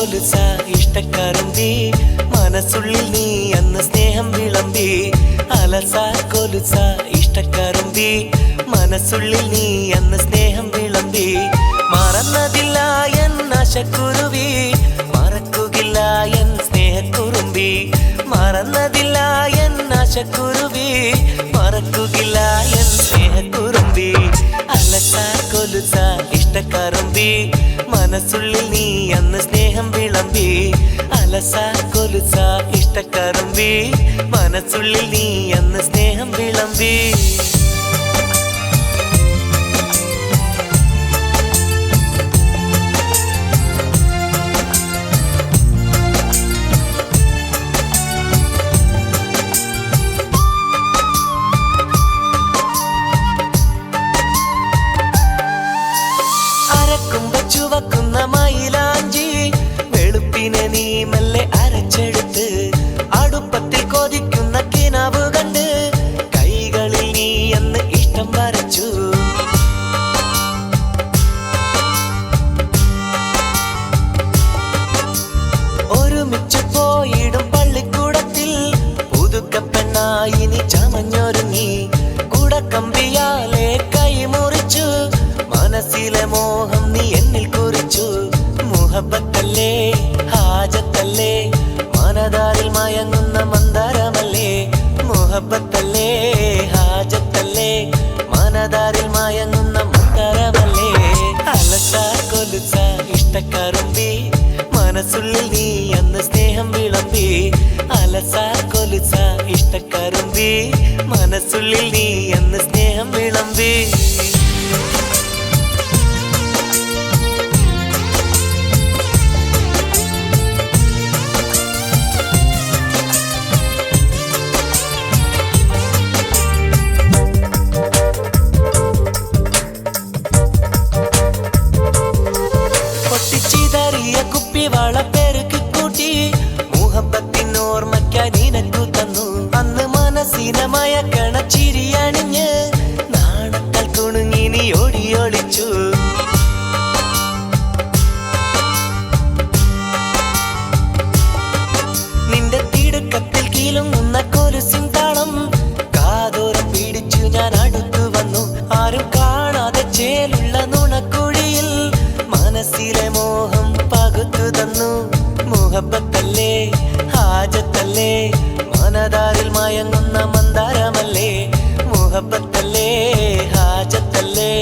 കൊലുസ ഇഷ്ടക്കറുമ്പി മനസ്സുള്ളിൽ നീ അന്ന് സ്നേഹം വിളമ്പി അലസ കൊലുസ ഇഷ്ടക്കറുമ്പി മനസ്സുള്ളിൽ നീ അന്ന് സ്നേഹം വിളമ്പി മറന്നതില്ല എൻ ആശക്കുരുവി മറക്കുകയില്ല എൻ സ്നേഹക്കുറുമ്പി മറന്നതില്ല എൻ ആശക്കുരുവി മറക്കുകയില്ല എൻ സ്നേഹക്കുറുമ്പി അലസ കൊലുസ ഇഷ്ടക്കറുമ്പി മനസ്സുള്ളിൽ നീ അന്ന് സ്നേഹം വിളമ്പി അലസ കൊലുസ ഇഷ്ടക്കറുമ്പി മനസ്സുള്ളിൽ നീ അന്ന് സ്നേഹം വിളമ്പി ചുവക്കുന്ന മയിലാഞ്ചി വെളുപ്പിനെ നീ മെല്ലെ അരച്ചെടുത്ത് അടുപ്പത്തിൽ കൊതിക്കുന്ന കിനാവ് കണ്ട് കൈകളിൽ നീ അന്ന് ഇഷ്ടം വരച്ചു ഒരുമിച്ച് പോയിടും പള്ളിക്കൂടത്തിൽ പുതുക്കപ്പെണ്ണായി നീ ചമഞ്ഞൊരുങ്ങി കുടക്കമ്പിയാലെ കൈ മുറിച്ചു മനസ്സിലെ മോഹം നീ എന്നിൽ കുറിച്ചു മുഹബത്തല്ലേ ഹാജത്തല്ലേ മനതാരിൽ മയങ്ങുന്ന മന്ദാരമല്ലേ മുഹബത്തല്ലേ ഹാജത്തല്ലേ മനതാരിൽ മയങ്ങുന്ന മന്ദാരമല്ലേ അലസ കൊലുസ ഇഷ്ടക്കറുമ്പി മനസ്സുള്ളിൽ നീ അന്ന് സ്നേഹം വിളമ്പി അലസ കൊലുസ ഇഷ്ടക്കറുമ്പി മനസ്സുള്ളിൽ നീ അന്ന് സ്നേഹം വിളമ്പി വളപ്പെരുക്കി കൂട്ടി മുഹബത്തിനോർമ്മയ്ക്കായി നിനക്കു തന്നു അന്ന് മനസ്സിനെ മയക്കണ ചിരിയണിഞ്ഞ് നാണത്താൽ കുണുങ്ങി നീ ഓടിയൊളിച്ചു നിന്റെ തിടുക്കത്തിൽ കീലുങ്ങുന്ന കൊലുസിൻ താളം കാതോരം പിടിച്ചു ഞാൻ അടുത്തു വന്നു ആരും കാണാതെ ചേലുള്ള നുണക്കുഴിയിൽ മനസ്സിലെ മോഹം പകുത്തു തന്നു മുഹബത്തല്ലേ ഹാജത്തല്ലേ മനതാരിൽ മയങ്ങുന്ന മന്ദാരമല്ലേ മുഹബത്തല്ലേ ഹാജത്തല്ലേ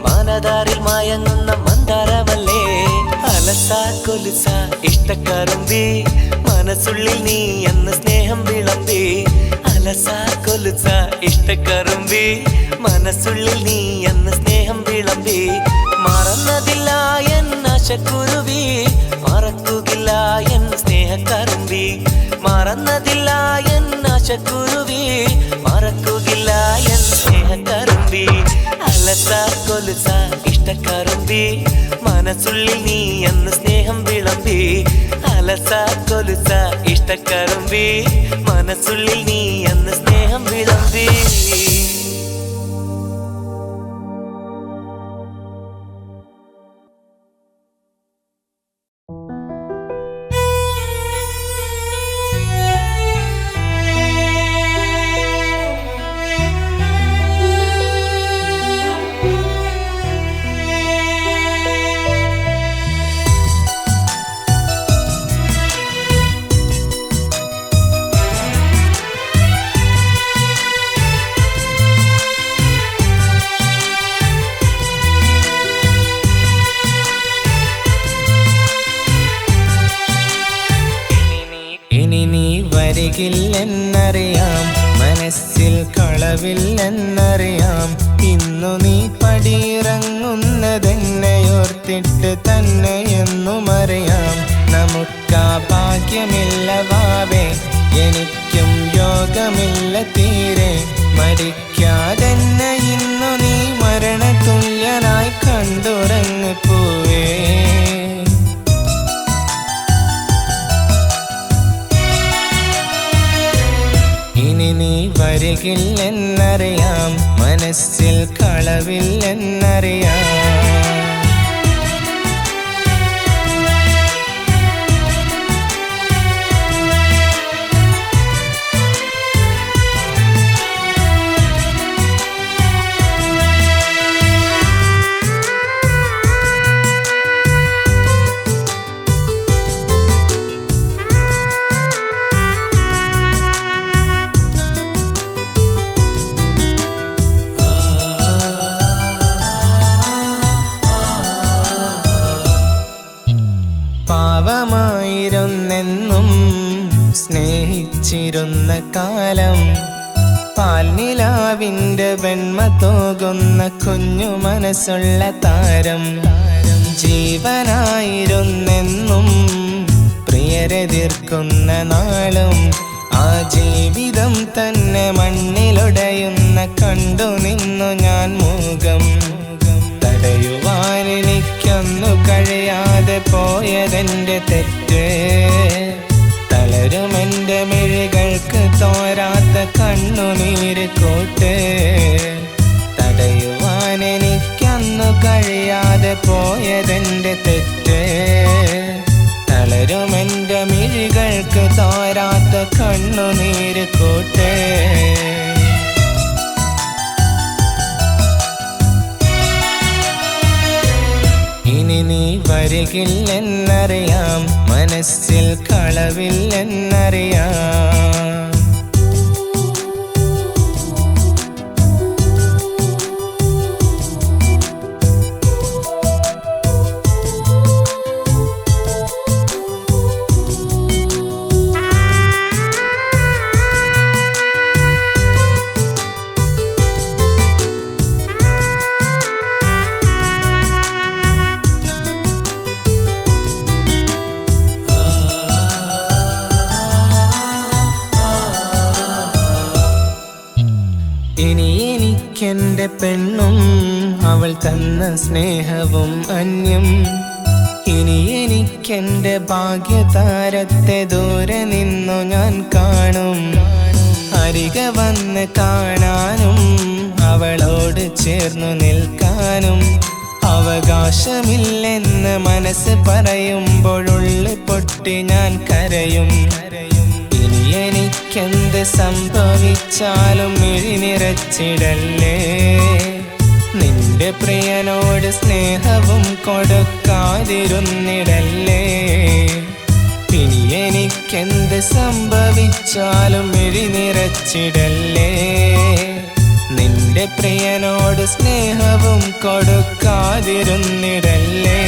മനതാരിൽ മയങ്ങുന്ന മന്ദാരമല്ലേ അലസ കൊലുസ ഇഷ്ടക്കറുമ്പി മനസ്സുള്ളിൽ നീ അന്ന് സ്നേഹം വിളമ്പി അലസ കൊലുസ ഇഷ്ടക്കറുമ്പി മനസ്സുള്ളിൽ നീ അന്ന് സ്നേഹം വിളമ്പി മറന്നതില്ല എൻ ആശക്കുരുവി മറക്കുകയില്ല എൻ സ്നേഹക്കറുമ്പി മറന്നതില്ല എൻ ആശക്കുരുവി മറക്കുകയില്ല എൻ സ്നേഹക്കറുമ്പി അലസ കൊലുസ ഇഷ്ടക്കറുമ്പി മനസ്സുള്ളിൽ നീ അന്ന് സ്നേഹം വിളമ്പി അലസ കൊലുസ ഇഷ്ടക്കറുമ്പി മനസ്സുള്ളിൽ നീ അന്ന് സ്നേഹം വിളമ്പി എന്നറിയാം മനസ്സിൽ കളവില്ലെന്നറിയാം ഇന്നു നീ പടിയിറങ്ങുന്നതെന്നെയോർത്തിട്ട് തന്നെയെന്നുമറിയാം നമുക്കാ ഭാഗ്യമില്ല വാവേ എനിക്കും യോഗമില്ല തീരെ മരിക്കാതെന്നെ ഇന്നു നീ മരണതുല്യനായി കണ്ടുറങ്ങിപ്പോവേ ഇനി നീ വരികില്ലെന്നറിയാം മനസ്സിൽ കളവില്ലെന്നറിയാം വരികില്ലെന്നും സ്നേഹിച്ചിരുന്ന കാലം പാൽനിലാവിൻ്റെ വെണ്മ തോകുന്ന കുഞ്ഞു മനസ്സുള്ള താരം ജീവനായിരുന്നെന്നും പ്രിയരെതിർക്കുന്ന നാളും ആ ജീവിതം തന്നെ മണ്ണിലുടയുന്ന കണ്ടു നിന്നു ഞാൻ മൂകം തടയുവാൻ എനിക്കൊന്നു കഴിയാതെ പോയതെന്റെ തെറ്റ് തളരുമെന്റെ മിഴികൾക്ക് തോരാത്ത കണ്ണുനീര് കൂട്ട് തടയുവാൻ എനിക്കൊന്നു കഴിയാതെ പോയതെന്റെ തെറ്റ് തളരുമെന്റെ മിഴികൾക്ക് തോരാത്ത കണ്ണുനീര് കൂട്ട് ഇനി നീ വരികില്ലെന്നറിയാം മനസ്സിൽ കളവില്ലെന്നറിയാം ഇനി എനിക്കെന്റെ പെണ്ണും അവൾ തന്ന സ്നേഹവും അന്യം ഇനി എനിക്കെന്റെ ഭാഗ്യതാരത്തെ ദൂരെ നിന്നു ഞാൻ കാണും അരികെ വന്ന് കാണാനും അവളോട് ചേർന്നു നിൽക്കാനും അവകാശമില്ലെന്ന് മനസ്സ് പറയുമ്പോഴുള്ളിൽ പൊട്ടി ഞാൻ കരയും ഇനി എനിക്കെന്ത് സംഭവിച്ചാലും മിഴി നിറച്ചിടല്ലേ നിന്റെ പ്രിയനോട് സ്നേഹവും കൊടുക്കാതിരുന്നിടല്ലേ ഇനി എനിക്കെന്ത് സംഭവിച്ചാലും മിഴി നിറച്ചിടല്ലേ നിന്റെ പ്രിയനോട് സ്നേഹവും കൊടുക്കാതിരുന്നിടല്ലേ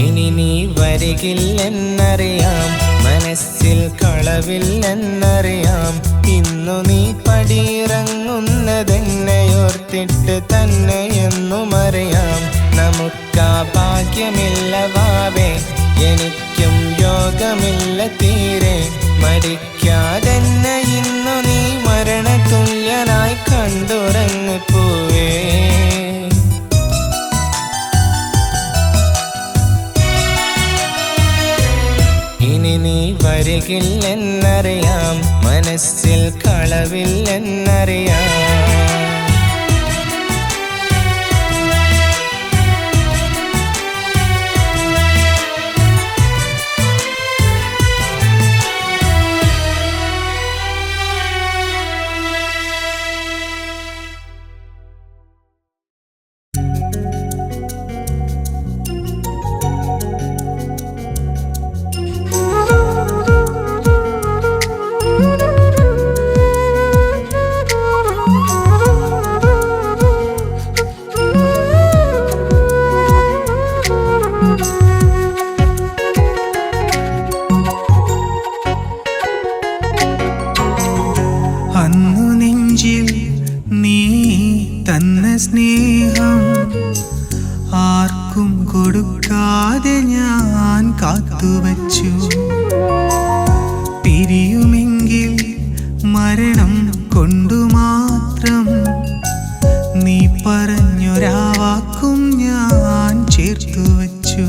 ഇനി നീ വരികില്ലെന്നറിയാം മനസ്സിൽ കളവില്ലെന്നറിയാം ഇന്നു നീ പടിയിറങ്ങുന്നതെന്നെയോർത്തിട്ട് തന്നെയെന്നും അറിയാം നമുക്കാ ഭാഗ്യമില്ല വാവേ എനിക്കും യോഗമില്ല തീരെ മരിക്കാതെന്നെ ഇന്നു നീ മരണതുല്യനായി കണ്ടുറങ്ങി പോവേ ഇനി നീ വരികില്ലെന്നറിയാം മനസ്സിൽ കളവില്ലെന്നറിയാം അന്നു നെഞ്ചിൽ നീ തന്ന സ്നേഹം ആർക്കും കൊടുക്കാതെ ഞാൻ കാത്തുവച്ചു പിരിയുമെങ്കിൽ മരണം കൊണ്ടു മാത്രം നീ പറഞ്ഞൊരാ വാക്കും ഞാൻ ചേർത്തുവച്ചു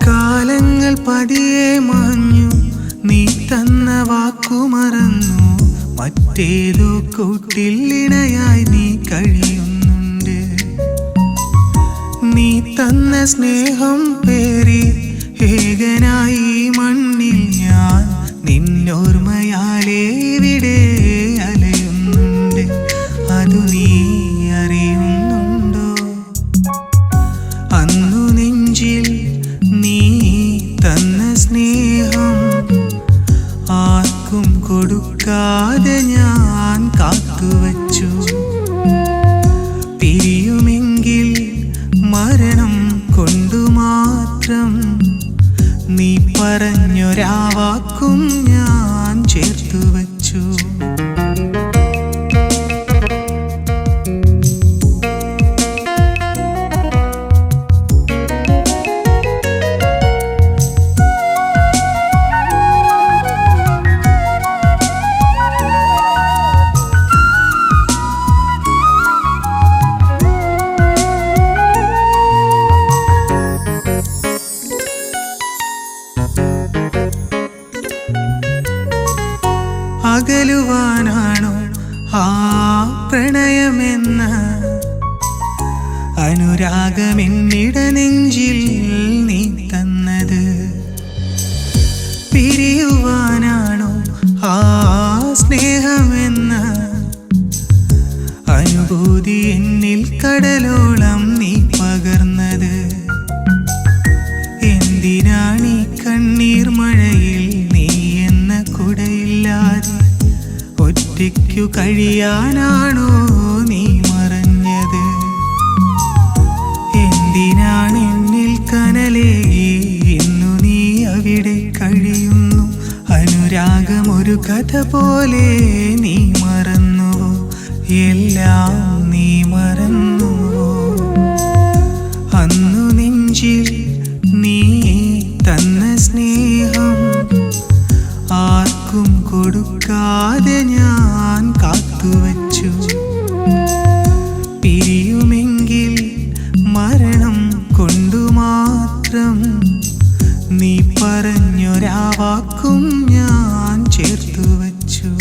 കാലങ്ങൾ പതിയെ മാഞ്ഞു നീ തന്ന വാക്കു മറന്നു മറ്റേതോ കൂട്ടിലിണയായി നീ കഴിയുന്നുണ്ട് നീ തന്ന സ്നേഹം പേറി ഏകനായി മണ്ണിൽ ഞാൻ നിന്നോർമ്മയാലേ ഇവിടെ അലയുന്നുണ്ട് അതു നീ അറിയുന്നുണ്ടോ അന്നു നെഞ്ചിൽ നീ തന്ന സ്നേഹം ആർക്കും കൊടുക്കാതെ ഞാൻ കാത്തുവച്ചു പിരി വച്ചു. അകലുവാനാണോ ആ പ്രണയമെന്ന അനുരാഗമെന്നിട നെഞ്ചിൽ നീ തന്നത്? പിരിയുവാനാണോ ആ സ്നേഹമെന്ന അനുഭൂതി എന്നിൽ കടലോളം നീ പകർന്നത്? എന്തിനാണീ കണ്ണീർ മഴയിൽ നീ എന്ന കുടയില്ലാതെ ഒറ്റയ്ക്കു കഴിയാനാണോ നീ മറഞ്ഞത്? എന്തിനാണ് എന്നിൽ കനലേകി ഇന്നു നീ അവിടെ കഴിയുന്നു? അനുരാഗം ഒരു കഥ പോലെ നീ മറന്നുവോ? എല്ലാം നീ മറന്നുവോ? അന്നു നെഞ്ചിൽ നീ തന്ന സ്നേഹം ആർക്കും കൊടുക്കാതെ ഞാൻ കാത്തുവച്ചു. പിരിയുമെങ്കിൽ മരണം കൊണ്ടു മാത്രം നീ പറഞ്ഞൊരാ വാക്കും ഞാൻ ചേർത്തു വച്ചു.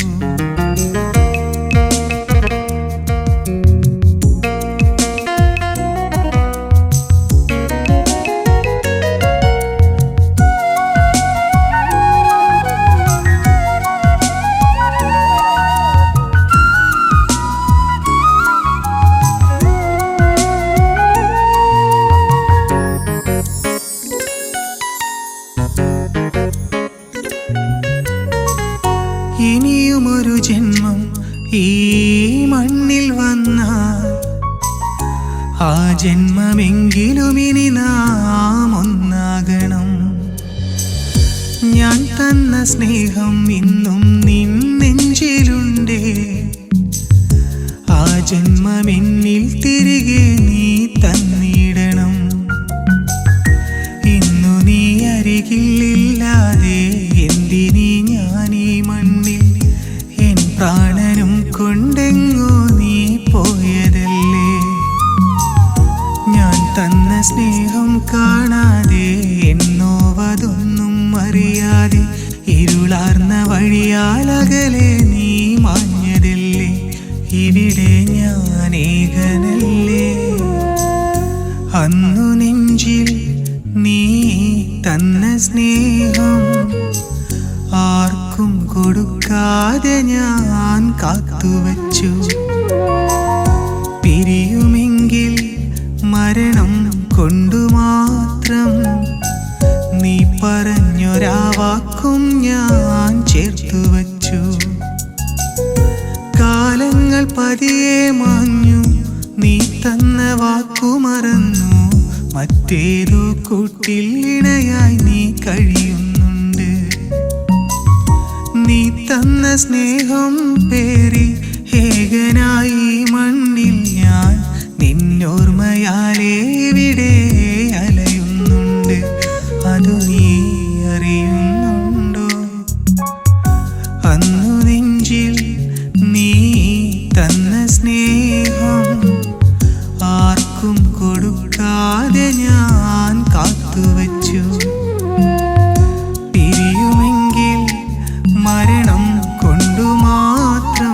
ഇനിയുമൊരു ജന്മം ഈ മണ്ണിൽ വന്നാൽ ആ ജന്മമെങ്കിലും ഇനി നാം ഒന്നാകണം. ഞാൻ തന്ന സ്നേഹം ഇന്നും നിൻ നെഞ്ചിലുണ്ടേ. ആ ജന്മമെന്നിൽ തിരികെ നീ തന്നിടണം. ഇന്നു നീ അരികിലില്ലാതെ എന്തിനീ ഞാൻ ഈ മണ്ണിൽ? എൻ പ്രാണനും കൊണ്ടെങ്ങോ നീ പോയതല്ലേ? ഞാൻ തന്ന സ്നേഹം കാണാതെ എന്നോവതൊന്നും അറിയാതെ ഇരുളാർന്ന വഴിയാലകലെ നീ മാഞ്ഞതല്ലേ? ഇവിടെ ഞാൻ ഏകനല്ലേ? അന്നു നെഞ്ചിൽ നീ തന്ന സ്നേഹം ആർക്കും കൊടുക്കാതെ ഞാൻ കാത്തുവച്ചു. പിരിയുമെങ്കിൽ മരണം കൊണ്ടു മാത്രം നീ പറഞ്ഞൊരാ വാക്കും ഞാൻ ചേർത്തു വച്ചു. കാലങ്ങൾ പതിയെ മാഞ്ഞു, നീ തന്ന വാക്കു മറന്നു. മറ്റേതോ കൂട്ടിൽ ഇണയായി നീ കഴിയുന്നുണ്ട്. നീ തന്ന സ്നേഹം പേറി ഏകനായി മണ്ണിൽ ഞാൻ നിന്നോർമ്മയാലേ ഇവിടെ അലയുന്നുണ്ട്. അതു നീ അറിയുന്നുണ്ടോ? അന്നു നെഞ്ചിൽ നീ തന്ന സ്നേഹം ആർക്കും കൊടുക്കാതെ ഞാൻ കാത്തുവച്ചു. പിരിയുമെങ്കിൽ മരണം കൊണ്ടു മാത്രം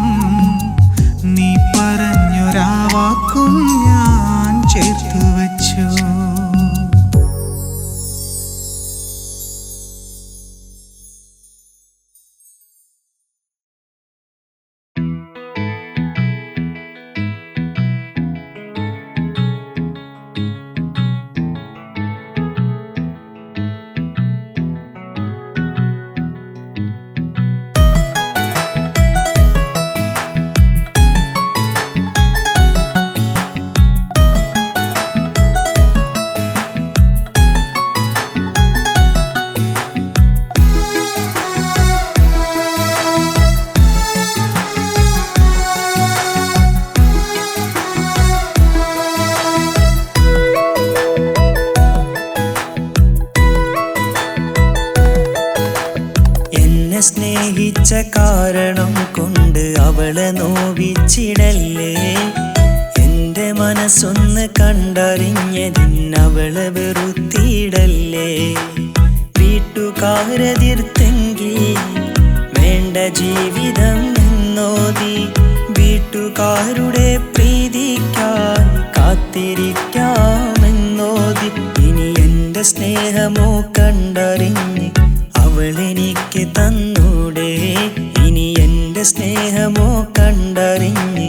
കൊണ്ട് അവളെ നോവിച്ചിടല്ലേ. എന്റെ മനസ്സൊന്ന് കണ്ടറിഞ്ഞതിനവളെ വെറുത്തിടല്ലേ. വീട്ടുകാരെതിർത്തെങ്കിൽ വേണ്ട ജീവിതം എന്നോതി, വീട്ടുകാരുടെ പ്രീതിക്കാൻ കാത്തിരിക്കാമെന്നോതി. ഇനി എന്റെ സ്നേഹമോ കണ്ടറിഞ്ഞ് അവളെനിക്ക് തന്നൂടെ. ഇനി എന്റെ സ്നേഹമോ കണ്ടറിഞ്ഞ്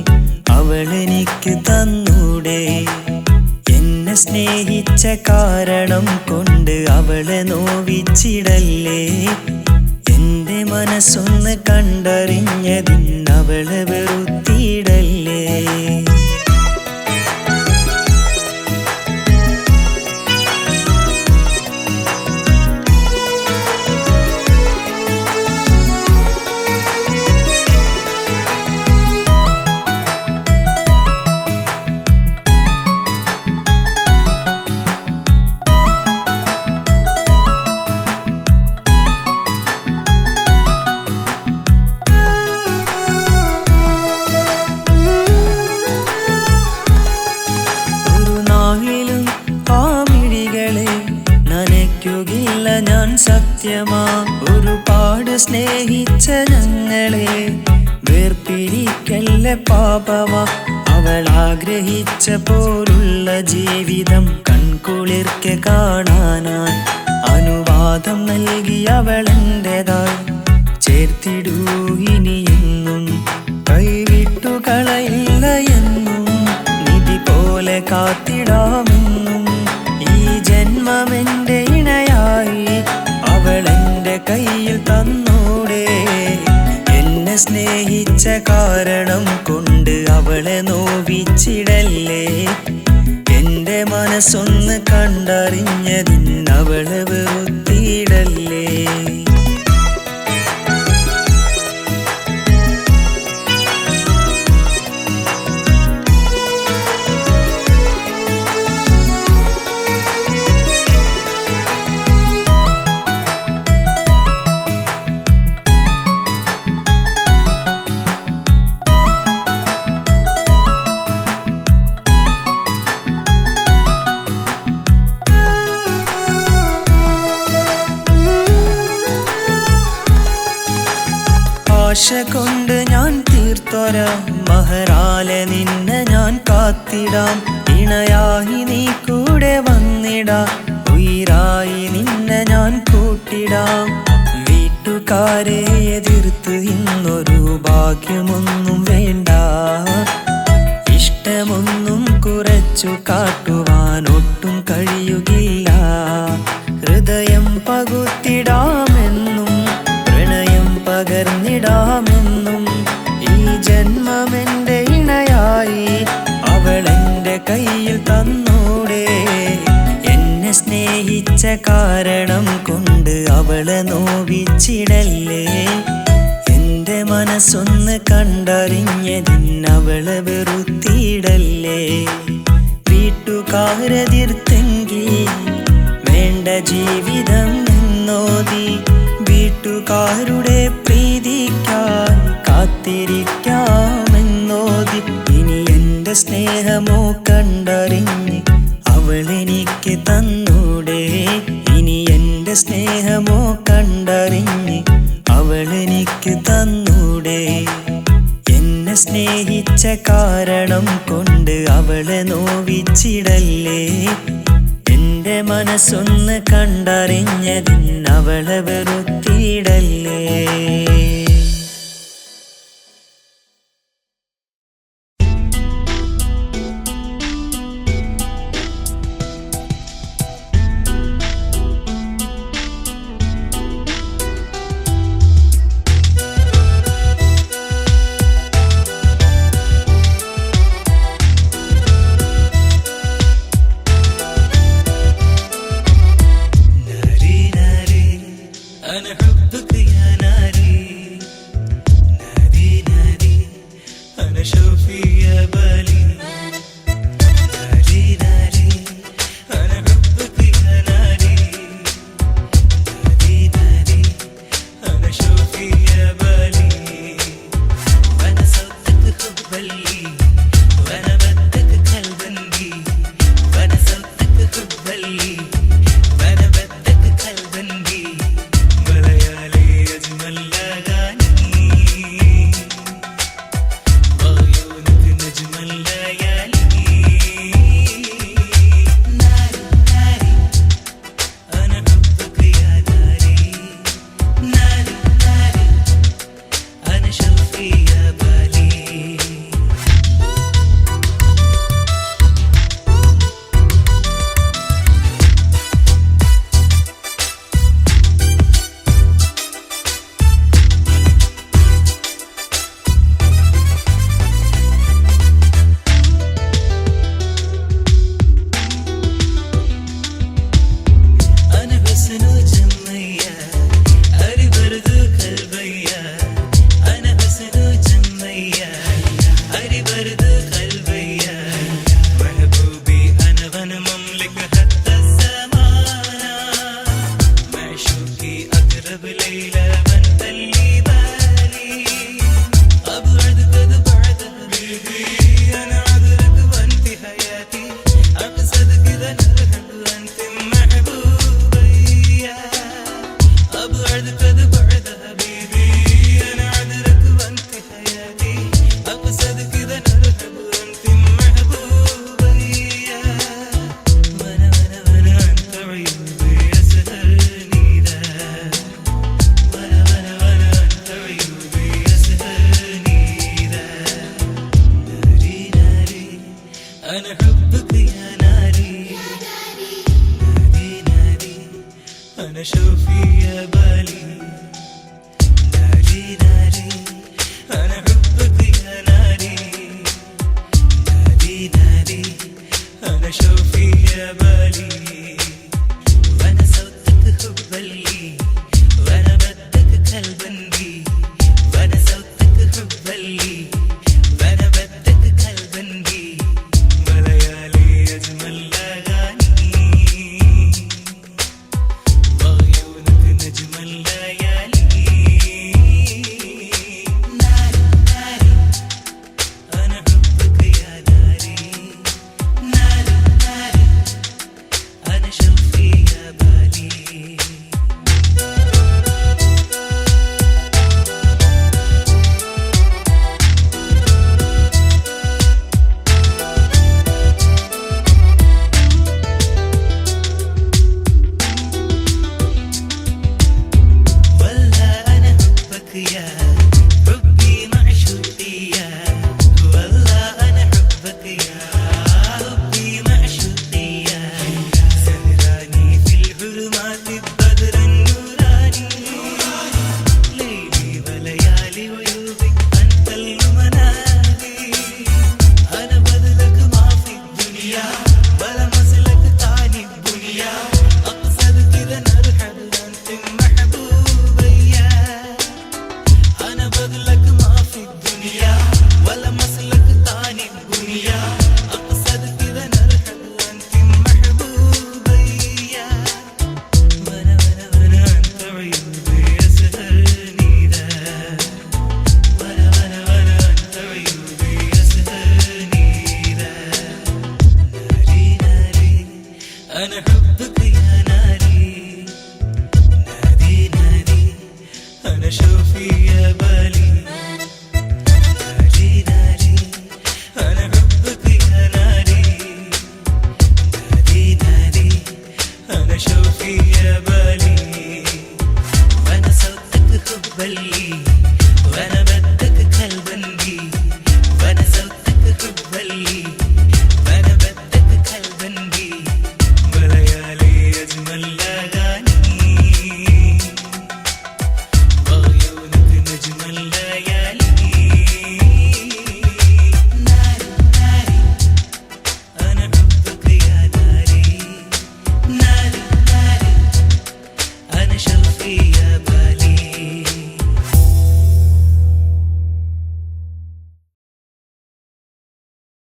അവളെനിക്ക് തന്നൂടെ. എന്നെ സ്നേഹിച്ച കാരണം കൊണ്ട് അവളെ നോവിച്ചിടല്ലേ. എന്റെ മനസ്സൊന്ന് കണ്ടറിഞ്ഞതിനവളെ വെറുത്തിടല്ലേ. ഞാൻ സത്യമാ ഒരുപാട് സ്നേഹിച്ച ഞങ്ങളെ വേർപിരിക്കല്ല പാപമാ. അവൾ ആഗ്രഹിച്ച പോലുള്ള ജീവിതം കൺകുളിർക്കെ കാണാനായി അനുവാദം നൽകി അവളെൻ്റെതായി ചേർത്തിടൂ. ഇനിയെന്നും കൈവിട്ടു കളയില്ല എന്നും നിധി പോലെ കാത്തിടാമെന്നും. ഈ ജന്മമെന്റെ ഇണയായി അവളെന്റെ കയ്യിൽ തന്നൂടെ. എന്നെ സ്നേഹിച്ച കാരണം കൊണ്ട് അവളെ നോവിച്ചിടല്ലേ. എന്റെ മനസ്സൊന്ന് കണ്ടറിഞ്ഞതിനവളെ വെറുത്തിടല്ലേ. ആശ കൊണ്ട് ഞാൻ തീർത്തൊര മഹറാലെ നിന്നെ ഞാൻ കാത്തിടാം. ഇണയായി നീ കൂടെ വന്നിടാ, ഉയിരായി നിന്നെ ഞാൻ കൂട്ടിടാം. വീട്ടുകാരെ എതിർത്ത് ഇന്നൊരു ഭാഗ്യമൊന്നും വേണ്ട. ഇഷ്ടമൊന്നും കുറച്ചു കാട്ടുവാൻ ഒട്ടും കഴിയുകില്ല. ഹൃദയം പകുത്തിടാമെന്നും പ്രണയം പകർന്നിടാമെന്നും. ഈ ജന്മമെന്റെ ഇണയായി അവളെന്റെ കയ്യിൽ തന്നൂടെ. എന്നെ സ്നേഹിച്ച കാരണം കൊണ്ട് അവളെ നോവിച്ചിടല്ലേ. എന്റെ മനസ്സൊന്ന് കണ്ടറിഞ്ഞതിനവളെ വെറുത്തിടല്ലേ. വീട്ടുകാരെതിർത്തെങ്കിൽ വേണ്ട ജീവിതം എന്നോതി, വീട്ടുകാരുടെ പ്രീതിക്കാൻ കാത്തിരിക്കാമെന്നോതി. ഇനി എന്റെ സ്നേഹമോ കണ്ടറിഞ്ഞ് അവളെനിക്ക് തന്നൂടെ. ഇനി എന്റെ സ്നേഹമോ കണ്ടറിഞ്ഞ് അവളെനിക്ക് തന്നൂടെ. എന്നെ സ്നേഹിച്ച കാരണം കൊണ്ട് അവളെ നോവിച്ചിടല്ലേ. എന്റെ മനസ്സൊന്ന് കണ്ടറിഞ്ഞതിനവളെ വെറുത്തിടല്ലേ. أنا شوفي يا بالي ناري ناري أنا حبك يا ناري ناري ناري أنا شوفي يا بالي وأنا صوتك حبا لي وأنا بدك قلبا بي وأنا صوتك حبا لي وأنا بدك قلبا بي وليالي أجمل أغاني وعيونك نجم الليالي ناري ناري أنا حبك يا ناري ناري ناري أنا شوفي يا بالي والله أنا حبك يا حبي معشوقي يا والله أنا حبك يا حبي معشوقي يا سهراني في الظلمات البدر النوراني ليلي وليالي ويوبك أنت المنادي أنا بذلك ما في الدنيا ولا مثلك تعني الدنيا أقصد كذا نرحب أنت محبوبي أنا بذلك ما في الدنيا ولا